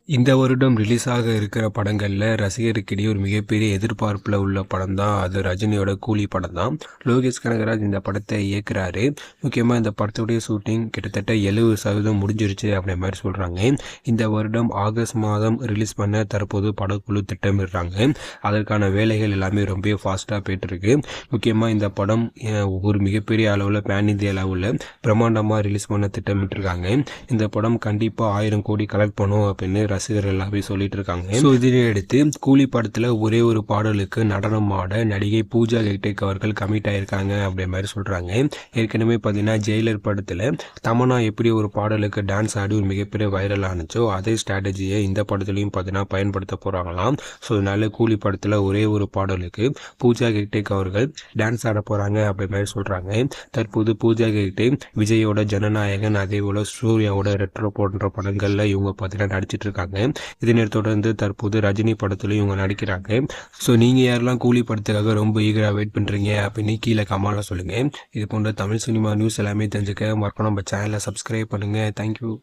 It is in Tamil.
இந்த வருடம் ரிலீஸ் ஆக இருக்கிற படங்கள்ல ரசிகருக்கிடையே ஒரு மிகப்பெரிய எதிர்பார்ப்புல உள்ள படம் தான் அது ரஜினியோட கூலி படம் தான். லோகேஷ் கனகராஜ் இந்த படத்தை இயக்குறாரு. முக்கியமாக இந்த படத்துடைய ஷூட்டிங் கிட்டத்தட்ட 70% முடிஞ்சிருச்சு அப்படின்ற மாதிரி சொல்றாங்க. இந்த வருடம் ஆகஸ்ட் மாதம் ரிலீஸ் பண்ண தற்போது படக்குழு திட்டமிடுறாங்க. அதற்கான வேலைகள் எல்லாமே ரொம்ப ஃபாஸ்ட்டாக போயிட்டு இருக்கு. முக்கியமாக இந்த படம் ஒரு மிகப்பெரிய அளவில் பேன் இந்தியா அளவில் பிரம்மாண்டமாக ரிலீஸ் பண்ண திட்டமிட்டிருக்காங்க. இந்த படம் கண்டிப்பாக 1000 கோடி கலெக்ட் பண்ணும் அப்படின்னு ரசிகர்கள் எல்லாமே சொல்லிட்டு இருக்காங்க. ஸோ இதனை அடுத்து கூலி படத்துல ஒரே ஒரு பாடலுக்கு நடனம் ஆட நடிகை பூஜா ஹெக்டே அவர்கள் கமிட் ஆயிருக்காங்க அப்படின்ற மாதிரி சொல்றாங்க. ஏற்கனவே பார்த்தீங்கன்னா ஜெயிலர் படத்துல தமன்னா எப்படி ஒரு பாடலுக்கு டான்ஸ் ஆடி ஒரு மிகப்பெரிய வைரல் ஆனிச்சோ அதே ஸ்ட்ராட்டஜியை இந்த படத்துலையும் பார்த்தீங்கன்னா பயன்படுத்த போறாங்களாம். ஸோ அதனால கூலி படத்துல ஒரே ஒரு பாடலுக்கு பூஜா ஹெக்டே அவர்கள் டான்ஸ் ஆட போறாங்க அப்படின்ற மாதிரி சொல்றாங்க. தற்போது பூஜா ஹெக்டே விஜயோட ஜனநாயகன் அதே போல சூர்யாவோட ரெட்ரோ போன்ற படங்கள்ல இவங்க பார்த்தீங்கன்னா நடிச்சிட்டு இருக்காங்க. இதனை தொடர்ந்து தற்போது ரஜினி படத்துலையும் இவங்க நடிக்கிறாங்க. ஸோ நீங்க யாரெல்லாம் கூலி படத்துக்காக ரொம்ப ஈகரா வெயிட் பண்றீங்க அப்படின்னு கீழே கமெண்ட்ல சொல்லுங்க. இது போன்ற தமிழ் சினிமா நியூஸ் எல்லாமே தெரிஞ்சுக்க மறக்காம நம்ம சேனலை சப்ஸ்கிரைப் பண்ணுங்க. தேங்க்யூ.